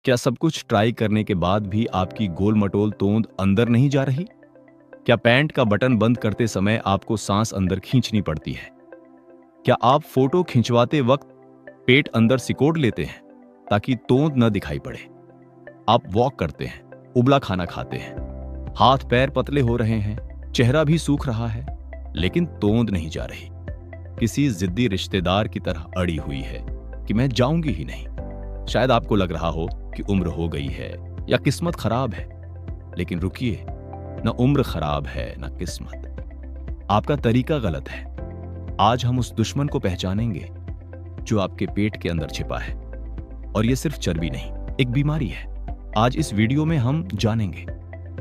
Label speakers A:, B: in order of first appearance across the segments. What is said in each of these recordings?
A: क्या सब कुछ ट्राई करने के बाद भी आपकी गोल-मटोल तोंद अंदर नहीं जा रही? क्या पैंट का बटन बंद करते समय आपको सांस अंदर खींचनी पड़ती है? क्या आप फोटो खिंचवाते वक्त पेट अंदर सिकोड़ लेते हैं ताकि तोंद न दिखाई पड़े? आप वॉक करते हैं, उबला खाना खाते हैं, हाथ पैर पतले हो रहे हैं, चेहरा भी सूख रहा है, लेकिन तोंद नहीं जा रही। किसी जिद्दी रिश्तेदार की तरह अड़ी हुई है कि मैं जाऊंगी ही नहीं। शायद आपको लग रहा हो कि उम्र हो गई है या किस्मत खराब है, लेकिन रुकिए, न उम्र खराब है न किस्मत, आपका तरीका गलत है। आज हम उस दुश्मन को पहचानेंगे जो आपके पेट के अंदर छिपा है, और यह सिर्फ चर्बी नहीं, एक बीमारी है। आज इस वीडियो में हम जानेंगे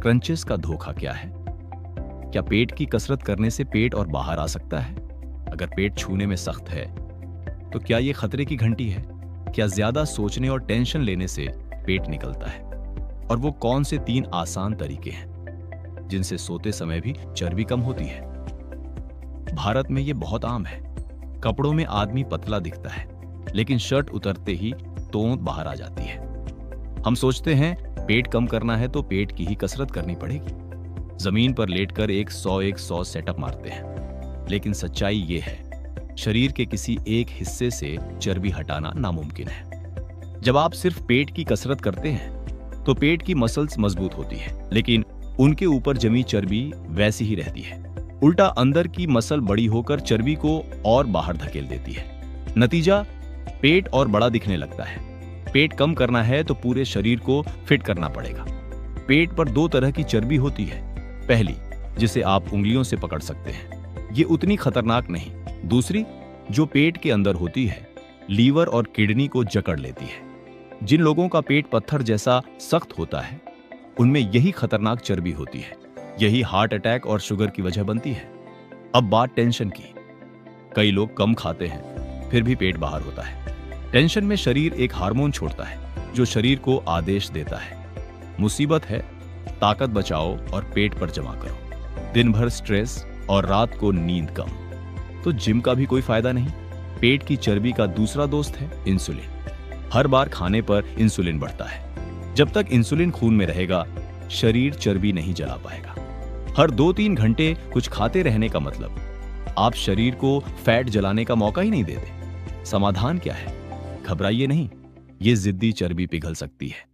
A: क्रंचेस का धोखा क्या है। क्या पेट की कसरत करने से पेट और बाहर आ सकता है? अगर पेट छूने में सख्त है तो क्या यह खतरे की घंटी है? क्या ज्यादा सोचने और टेंशन लेने से पेट निकलता है? और वो कौन से 3 आसान तरीके हैं जिनसे सोते समय भी चर्बी कम होती है? भारत में ये बहुत आम है। कपड़ों में आदमी पतला दिखता है, लेकिन शर्ट उतरते ही तोंद बाहर आ जाती है। हम सोचते हैं पेट कम करना है तो पेट की ही कसरत करनी पड़ेगी। जमीन पर लेटकर 100 सेटअप मारते हैं, लेकिन सच्चाई ये है, शरीर के किसी एक हिस्से से चर्बी हटाना नामुमकिन है। जब आप सिर्फ पेट की कसरत करते हैं तो पेट की मसल्स मजबूत होती है, लेकिन उनके ऊपर जमी चर्बी वैसी ही रहती है। उल्टा अंदर की मसल बड़ी होकर चर्बी को और बाहर धकेल देती है। नतीजा, पेट और बड़ा दिखने लगता है। पेट कम करना है तो पूरे शरीर को फिट करना पड़ेगा। पेट पर 2 तरह की चर्बी होती है। पहली, जिसे आप उंगलियों से पकड़ सकते हैं, ये उतनी खतरनाक नहीं। दूसरी, जो पेट के अंदर होती है, लीवर और किडनी को जकड़ लेती है। जिन लोगों का पेट पत्थर जैसा सख्त होता है, उनमें यही खतरनाक चर्बी होती है। यही हार्ट अटैक और शुगर की वजह बनती है। अब बात टेंशन की। कई लोग कम खाते हैं, फिर भी पेट बाहर होता है। टेंशन में शरीर एक हार्मोन छोड़ता है जो शरीर को आदेश देता है, मुसीबत है, ताकत बचाओ और पेट पर जमा करो। दिन भर स्ट्रेस और रात को नींद कम, तो जिम का भी कोई फायदा नहीं। पेट की चर्बी का दूसरा दोस्त है इंसुलिन। हर बार खाने पर इंसुलिन बढ़ता है। जब तक इंसुलिन खून में रहेगा, शरीर चर्बी नहीं जला पाएगा। हर 2-3 घंटे कुछ खाते रहने का मतलब आप शरीर को फैट जलाने का मौका ही नहीं देते। समाधान क्या है? घबराइए नहीं, ये जिद्दी चर्बी पिघल सकती है।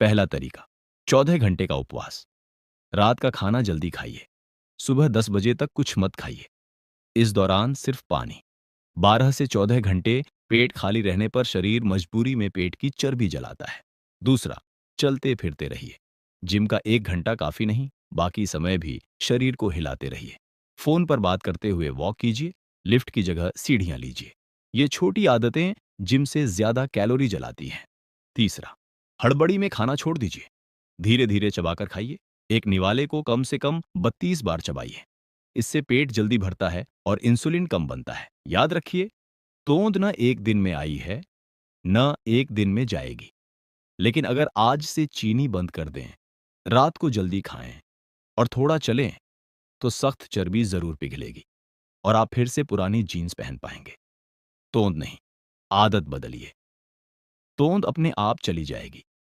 A: पहला तरीका, 14 घंटे का उपवास। रात का खाना जल्दी खाइए। सुबह 10 बजे तक कुछ मत खाइए। इस दौरान सिर्फ पानी। 12 से 14 घंटे पेट खाली रहने पर शरीर मजबूरी में पेट की चर्बी जलाता है। दूसरा, चलते फिरते रहिए। जिम का 1 घंटा काफी नहीं, बाकी समय भी शरीर को हिलाते रहिए। फोन पर बात करते हुए वॉक कीजिए, लिफ्ट की जगह सीढ़ियां लीजिए। ये छोटी आदतें जिम से ज्यादा कैलोरी जलाती हैं। तीसरा, हड़बड़ी में खाना छोड़ दीजिए। धीरे धीरे चबाकर खाइए। एक निवाले को कम से कम 32 बार चबाइए। इससे पेट जल्दी भरता है और इंसुलिन कम बनता है। याद रखिए, तोंद न एक दिन में आई है, न एक दिन में जाएगी। लेकिन अगर आज से चीनी बंद कर दें, रात को जल्दी खाएं और थोड़ा चलें, तो सख्त चर्बी जरूर पिघलेगी और आप फिर से पुरानी जीन्स पहन पाएंगे। तोंद नहीं, आदत बदलिए। तोंद अपने आप चली जाएगी।